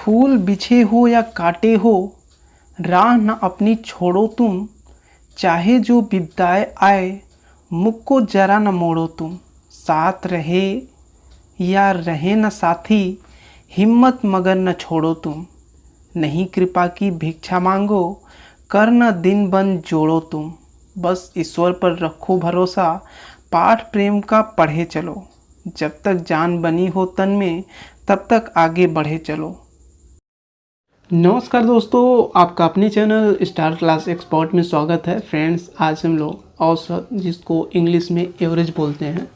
फूल बिछे हो या काटे हो, राह न अपनी छोड़ो तुम। चाहे जो विपदाएं आए, मुख को जरा न मोड़ो तुम। साथ रहे या रहे न साथी, हिम्मत मगर न छोड़ो तुम। नहीं कृपा की भिक्षा मांगो, कर न दिन बन जोड़ो तुम। बस ईश्वर पर रखो भरोसा, पाठ प्रेम का पढ़े चलो। जब तक जान बनी हो तन में, तब तक आगे बढ़े चलो। नमस्कार दोस्तों, आपका अपने चैनल स्टार क्लास एक्सपर्ट में स्वागत है। फ्रेंड्स, आज हम लोग औसत, जिसको इंग्लिश में एवरेज बोलते हैं,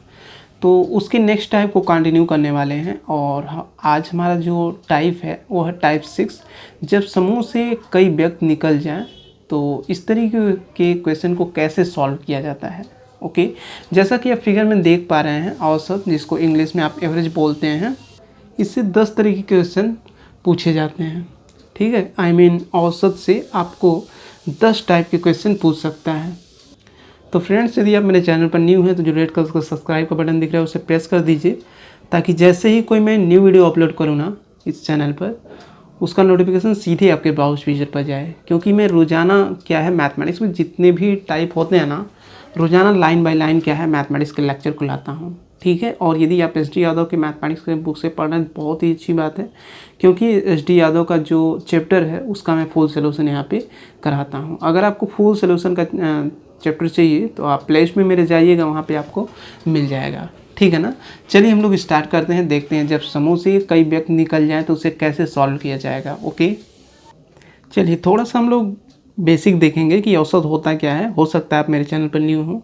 तो उसके नेक्स्ट टाइप को कंटिन्यू करने वाले हैं। और आज हमारा जो टाइप है वो है टाइप 6। जब समूह से कई व्यक्ति निकल जाएं तो इस तरीके के क्वेश्चन को कैसे सॉल्व किया जाता है। ओके, जैसा कि आप फिगर में देख पा रहे हैं, औसत, जिसको इंग्लिश में आप एवरेज बोलते हैं, इससे 10 तरह के क्वेश्चन पूछे जाते हैं। ठीक है, आई मीन औसत से आपको 10 टाइप के क्वेश्चन पूछ सकता है। तो फ्रेंड्स, यदि आप मेरे चैनल पर न्यू हैं तो जो रेड कलर का सब्सक्राइब का बटन दिख रहा है उसे प्रेस कर दीजिए, ताकि जैसे ही कोई मैं न्यू वीडियो अपलोड करूँ ना इस चैनल पर, उसका नोटिफिकेशन सीधे आपके ब्राउज फीचर पर जाए। क्योंकि मैं रोज़ाना क्या है, मैथमेटिक्स में जितने भी टाइप होते हैं ना, रोज़ाना लाइन बाय लाइन क्या है, मैथमेटिक्स के लेक्चर को लाता हूँ। ठीक है, और यदि आप एस डी यादव के मैथमेटिक्स के बुक से पढ़ रहे हैं तो बहुत ही अच्छी बात है, क्योंकि एस डी यादव का जो चैप्टर है उसका मैं फुल सोल्यूशन यहाँ पे कराता हूँ। अगर आपको फुल सोल्यूशन का चैप्टर चाहिए तो आप प्ले लिस्ट में मेरे जाइएगा, वहाँ पे आपको मिल जाएगा। ठीक है ना। चलिए हम लोग स्टार्ट करते हैं, देखते हैं जब समूह से कई व्यक्ति निकल जाएँ तो उसे कैसे सॉल्व किया जाएगा। ओके, चलिए थोड़ा सा हम लोग बेसिक देखेंगे कि औसत होता क्या है। हो सकता है आप मेरे चैनल पर न्यू हो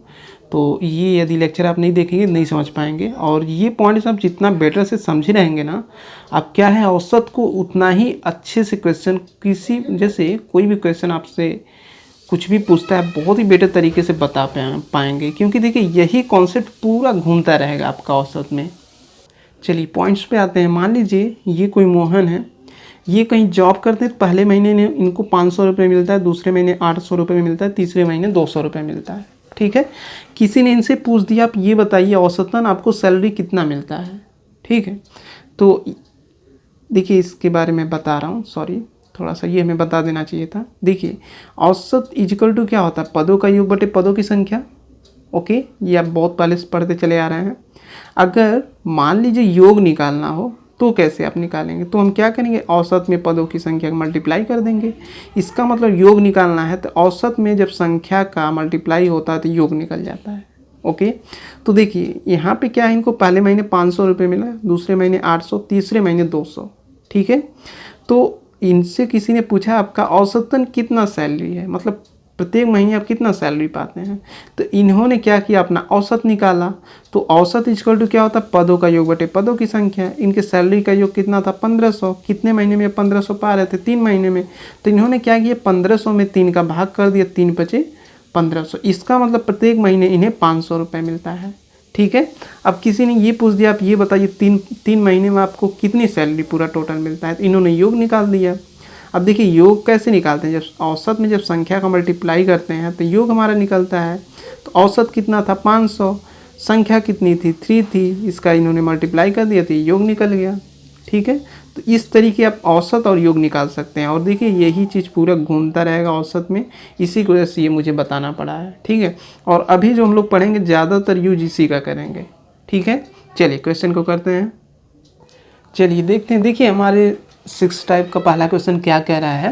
तो ये यदि लेक्चर आप नहीं देखेंगे नहीं समझ पाएंगे, और ये पॉइंट्स आप जितना बेटर से समझे रहेंगे ना, आप क्या है औसत को उतना ही अच्छे से क्वेश्चन, किसी जैसे कोई भी क्वेश्चन आपसे कुछ भी पूछता है, बहुत ही बेटर तरीके से बता पाएंगे। क्योंकि देखिए यही कॉन्सेप्ट पूरा घूमता रहेगा आपका औसत में। चलिए पॉइंट्स पे आते हैं। मान लीजिए ये कोई मोहन है, ये कहीं जॉब करते हैं। पहले महीने ने इनको 500 रुपये मिलता है, दूसरे महीने 800 रुपये मिलता है, तीसरे महीने 200 रुपये मिलता है। ठीक है, किसी ने इनसे पूछ दिया आप ये बताइए औसतन आपको सैलरी कितना मिलता है। ठीक है, तो देखिए इसके बारे में बता रहा हूँ, सॉरी थोड़ा सा ये हमें बता देना चाहिए था। देखिए औसत इक्वल टू क्या होता है, पदों का योग बटे पदों की संख्या। ओके, ये आप बहुत पहले से पढ़ते चले आ रहे हैं। अगर मान लीजिए योग निकालना हो तो कैसे आप निकालेंगे, तो हम क्या करेंगे, औसत में पदों की संख्या मल्टीप्लाई कर देंगे। इसका मतलब योग निकालना है तो औसत में जब संख्या का मल्टीप्लाई होता है तो योग निकल जाता है। ओके, तो देखिए यहाँ पे क्या है, इनको पहले महीने 500 रुपये मिला, दूसरे महीने 800, तीसरे महीने 200। ठीक है, तो इनसे किसी ने पूछा आपका औसतन कितना सैलरी है, मतलब प्रत्येक महीने आप कितना सैलरी पाते हैं। तो इन्होंने क्या किया, अपना औसत निकाला। तो औसत इक्वल टू क्या होता है, पदों का योग बटे पदों की संख्या। इनके सैलरी का योग कितना था, 1500। कितने महीने में 1500 पा रहे थे, 3 महीने में। तो इन्होंने क्या किया, 1500 में 3 का भाग कर दिया, 3 बचे 1500। इसका मतलब प्रत्येक महीने इन्हें 500 रुपये मिलता है। ठीक है, अब किसी ने ये पूछ दिया आप ये बताइए तीन महीने में आपको कितनी सैलरी पूरा टोटल मिलता है। तो इन्होंने योग निकाल दिया। अब देखिए योग कैसे निकालते हैं, जब औसत में जब संख्या का मल्टीप्लाई करते हैं तो योग हमारा निकलता है। तो औसत कितना था, 500, संख्या कितनी थी, 3 थी, इसका इन्होंने मल्टीप्लाई कर दिया तो योग निकल गया। ठीक है, तो इस तरीके आप औसत और योग निकाल सकते हैं। और देखिए यही चीज़ पूरा घूमता रहेगा औसत में, इसी की वजह से ये मुझे बताना पड़ा है। ठीक है, और अभी जो हम लोग पढ़ेंगे ज़्यादातर यूज इसी का करेंगे। ठीक है, चलिए क्वेश्चन को करते हैं। चलिए देखते हैं। देखिए हमारे 6 टाइप का पहला क्वेश्चन क्या कह रहा है,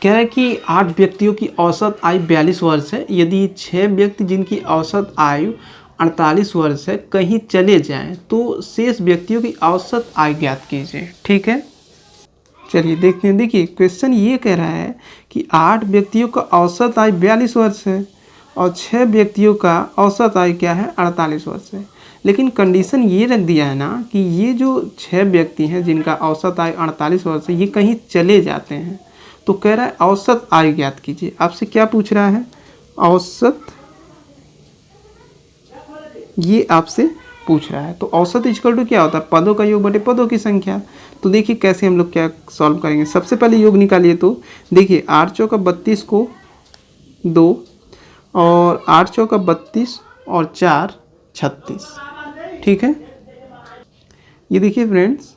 कह रहा है कि 8 व्यक्तियों की औसत आयु 42 वर्ष है। यदि 6 व्यक्ति जिनकी औसत आयु 48 वर्ष है कहीं चले जाएं तो शेष व्यक्तियों की औसत आयु ज्ञात कीजिए। ठीक है, चलिए देखते हैं। देखिए क्वेश्चन ये कह रहा है कि 8 व्यक्तियों का औसत आयु 42 वर्ष है और 6 व्यक्तियों का औसत आयु क्या है, 48 वर्ष है। लेकिन कंडीशन ये रख दिया है ना कि ये जो 6 व्यक्ति हैं जिनका औसत आयु 48 वर्ष है, ये कहीं चले जाते हैं। तो कह रहा है औसत आयु ज्ञात कीजिए। आपसे क्या पूछ रहा है, औसत, ये आपसे पूछ रहा है। तो औसत इक्वल टू क्या होता है, पदों का योग बटे पदों की संख्या। तो देखिए कैसे हम लोग क्या सॉल्व करेंगे। सबसे पहले योग निकालिए। तो देखिए 8 चौका 32 को 2 और 8 चौका 32 और 4 36। ठीक है, ये देखिए फ्रेंड्स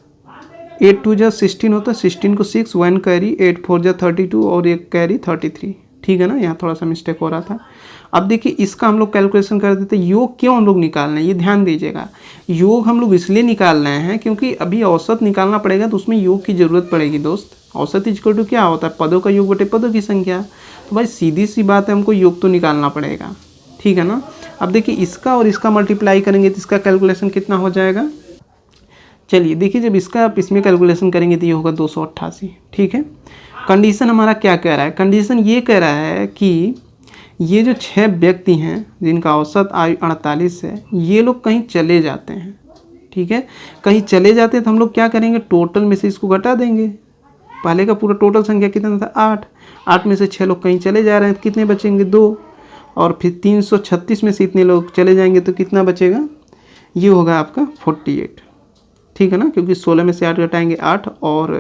8 2 जा 16 होता है, 16 को 6, 1 कैरी, 8 4 जा 32 और एक कैरी 33। ठीक है ना, यहाँ थोड़ा सा मिस्टेक हो रहा था। अब देखिए इसका हम लोग कैलकुलेशन कर देते हैं। योग क्यों हम लोग निकाल रहे हैं, ये ध्यान दीजिएगा। योग हम लोग इसलिए निकाल रहे हैं क्योंकि अभी औसत निकालना पड़ेगा, तो उसमें योग की ज़रूरत पड़ेगी दोस्त। औसत इक्वल टू क्या होता है, पदों का योग बटे पदों की संख्या। तो भाई सीधी सी बात है, हमको योग तो निकालना पड़ेगा। ठीक है ना। अब देखिए इसका और इसका मल्टीप्लाई करेंगे तो इसका कैलकुलेशन कितना हो जाएगा। चलिए देखिए, जब इसका आप इसमें कैलकुलेशन करेंगे तो ये होगा 288। ठीक है। कंडीशन हमारा क्या कह रहा है, कंडीशन ये कह रहा है कि ये जो 6 व्यक्ति हैं जिनका औसत आयु 48 है, ये लोग कहीं चले जाते हैं। ठीक है, कहीं चले जाते हैं तो हम लोग क्या करेंगे, टोटल में से इसको घटा देंगे। पहले का पूरा टोटल संख्या कितना था, 8। 8 में से 6 लोग कहीं चले जा रहे हैं तो कितने बचेंगे, 2। और फिर 336 में से इतने लोग चले जाएंगे तो कितना बचेगा, ये होगा आपका 48। ठीक है ना, क्योंकि 16 में से 8 घटाएंगे 8 और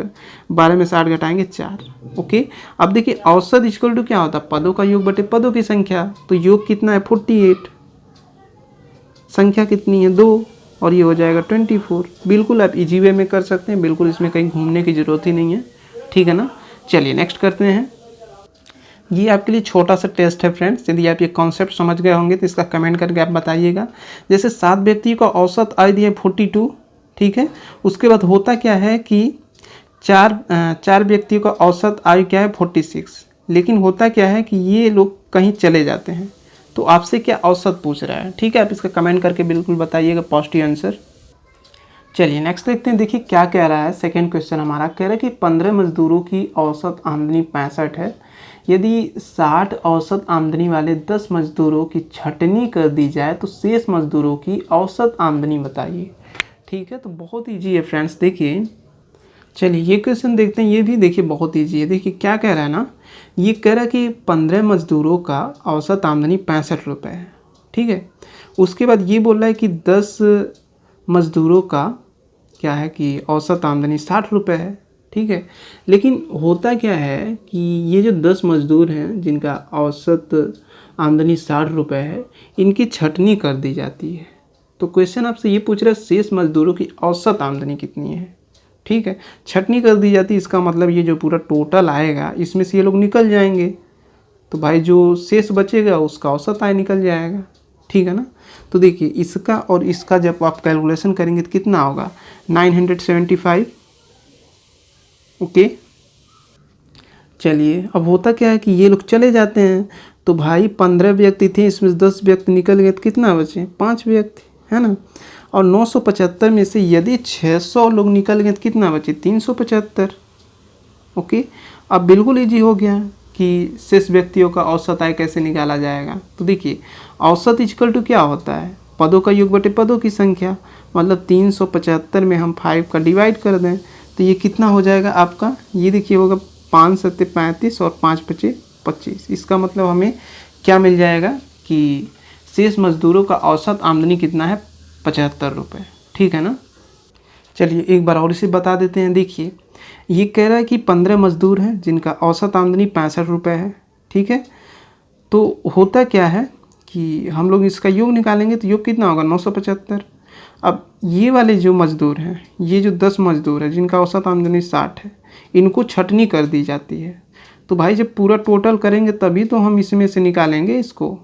12 में से 8 घटाएंगे 4। ओके। अब देखिए औसत इक्वल टू क्या होता है, पदों का योग बटे पदों की संख्या। तो योग कितना है, 48, संख्या कितनी है, 2, और ये हो जाएगा 24। बिल्कुल आप इजी वे में कर सकते हैं, बिल्कुल इसमें कहीं घूमने की ज़रूरत ही नहीं है। ठीक है ना। चलिए नेक्स्ट करते हैं। ये आपके लिए छोटा सा टेस्ट है फ्रेंड्स। यदि आप ये कॉन्सेप्ट समझ गए होंगे तो इसका कमेंट करके आप बताइएगा। जैसे 7 व्यक्ति का औसत आयु दिया 42। ठीक है। उसके बाद होता क्या है कि चार व्यक्तियों का औसत आयु क्या है, 46। लेकिन होता क्या है कि ये लोग कहीं चले जाते हैं, तो आपसे क्या औसत पूछ रहा है। ठीक है, आप इसका कमेंट करके बिल्कुल बताइएगा पॉजिटिव आंसर। चलिए नेक्स्ट देखते हैं। देखिए क्या कह रहा है, सेकंड क्वेश्चन हमारा कह रहा है कि 15 मजदूरों की औसत आमदनी 65 है। यदि 60 औसत आमदनी वाले 10 मजदूरों की छटनी कर दी जाए तो शेष मजदूरों की औसत आमदनी बताइए। ठीक है, तो बहुत ईजी है फ्रेंड्स। देखिए चलिए ये क्वेश्चन देखते हैं। ये भी देखिए बहुत ईजी है। देखिए क्या कह रहा है ना, ये कह रहा है कि 15 मजदूरों का औसत आमदनी 65 रुपये है। ठीक है। उसके बाद ये बोल रहा है कि 10 मजदूरों का क्या है कि औसत आमदनी 60 रुपये है। ठीक है। लेकिन होता क्या है कि ये जो 10 मजदूर हैं जिनका औसत आमदनी 60 रुपये है, इनकी छटनी कर दी जाती है। तो क्वेश्चन आपसे ये पूछ रहा है शेष मजदूरों की औसत आमदनी कितनी है। ठीक है, छटनी कर दी जाती है, इसका मतलब ये जो पूरा टोटल आएगा इसमें से ये लोग निकल जाएंगे, तो भाई जो शेष बचेगा उसका औसत आय निकल जाएगा। ठीक है ना। तो देखिए इसका और इसका जब आप कैलकुलेशन करेंगे तो कितना होगा, 975। ओके। चलिए अब होता क्या है कि ये लोग चले जाते हैं, तो भाई 15 व्यक्ति थे, इसमें 10 व्यक्ति निकल गए तो कितना बचे, 5 व्यक्ति, है ना। और 975 में से यदि 600 लोग निकल गए तो कितना बचे, 375। ओके। अब बिल्कुल इजी हो गया कि शेष व्यक्तियों का औसत आय कैसे निकाला जाएगा। तो देखिए औसत इक्वल टू क्या होता है, पदों का योग बटे पदों की संख्या। मतलब 375 में हम 5 का डिवाइड कर दें तो ये कितना हो जाएगा आपका, ये देखिए होगा 5 7 35 और 5 5 25। इसका मतलब हमें क्या मिल जाएगा कि शेष मजदूरों का औसत आमदनी कितना है, 75 रुपये। ठीक है ना। चलिए एक बार और इसे बता देते हैं। देखिए ये कह रहा है कि 15 मजदूर हैं जिनका औसत आमदनी 65 रुपये है। ठीक है। तो होता क्या है कि हम लोग इसका योग निकालेंगे तो योग कितना होगा, 975। अब ये वाले जो मज़दूर हैं, ये जो 10 मज़दूर हैं जिनका औसत आमदनी 60 है, इनको छटनी कर दी जाती है। तो भाई जब पूरा टोटल करेंगे तभी तो हम इसमें से निकालेंगे इसको।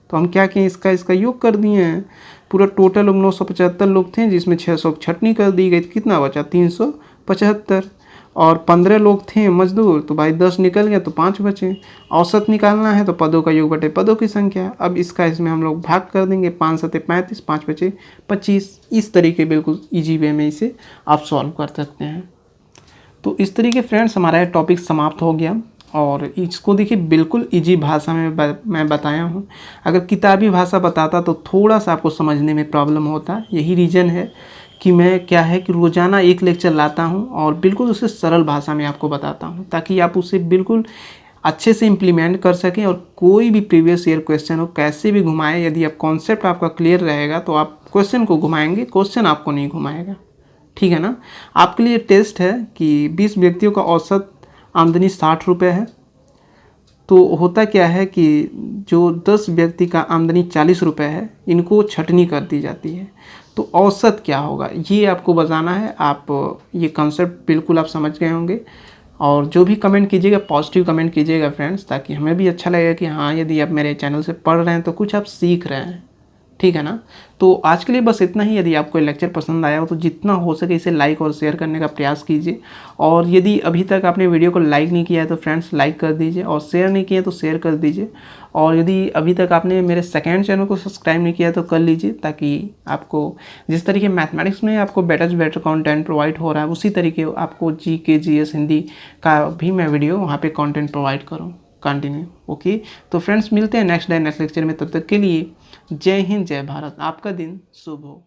तो हम क्या किए, इसका योग कर दिए हैं। पूरा टोटल लोग 975 लोग थे जिसमें 600 छटनी कर दी गई, तो कितना बचा, 375। और 15 लोग थे मजदूर, तो भाई 10 निकल गया तो 5 बचे। औसत निकालना है तो पदों का योग बटे पदों की संख्या। अब इसमें हम लोग भाग कर देंगे, 5 7 35, 5 5 25। इस तरीके बिल्कुल ईजी वे में इसे आप सॉल्व कर सकते हैं। तो इस तरीके फ्रेंड्स हमारा ये टॉपिक समाप्त हो गया। और इसको देखिए बिल्कुल इजी भाषा में मैं बताया हूँ। अगर किताबी भाषा बताता तो थोड़ा सा आपको समझने में प्रॉब्लम होता। यही रीज़न है कि मैं क्या है कि रोज़ाना एक लेक्चर लाता हूँ और बिल्कुल उसे सरल भाषा में आपको बताता हूँ, ताकि आप उसे बिल्कुल अच्छे से इम्प्लीमेंट कर सकें। और कोई भी प्रीवियस ईयर क्वेश्चन हो कैसे भी घुमाएं, यदि आप कॉन्सेप्ट आपका क्लियर रहेगा तो आप क्वेश्चन को घुमाएंगे, क्वेश्चन आपको नहीं घुमाएगा। ठीक है ना। आपके लिए टेस्ट है कि 20 व्यक्तियों का औसत आमदनी 60 रुपये है। तो होता क्या है कि जो 10 व्यक्ति का आमदनी 40 रुपये है, इनको छटनी कर दी जाती है। तो औसत क्या होगा ये आपको बताना है। आप ये कॉन्सेप्ट बिल्कुल आप समझ गए होंगे। और जो भी कमेंट कीजिएगा पॉजिटिव कमेंट कीजिएगा फ्रेंड्स, ताकि हमें भी अच्छा लगेगा कि हाँ यदि आप मेरे चैनल से पढ़ रहे हैं तो कुछ आप सीख रहे हैं, ठीक है ना। तो आज के लिए बस इतना ही। यदि आपको लेक्चर पसंद आया हो तो जितना हो सके इसे लाइक और शेयर करने का प्रयास कीजिए। और यदि अभी तक आपने वीडियो को लाइक नहीं किया है तो फ्रेंड्स लाइक कर दीजिए, और शेयर नहीं किया तो शेयर कर दीजिए। और यदि अभी तक आपने मेरे सेकंड चैनल को सब्सक्राइब नहीं किया तो कर लीजिए, ताकि आपको जिस तरीके मैथमेटिक्स में आपको बेटर से बेटर कंटेंट प्रोवाइड हो रहा है उसी तरीके आपको जीके जीएस हिंदी का भी मैं वीडियो वहाँ पे कंटेंट प्रोवाइड करूँ कंटिन्यू। ओके, तो फ्रेंड्स मिलते हैं नेक्स्ट डे नेक्स्ट लेक्चर में। तब तक के लिए जय हिंद जय भारत। आपका दिन शुभ हो।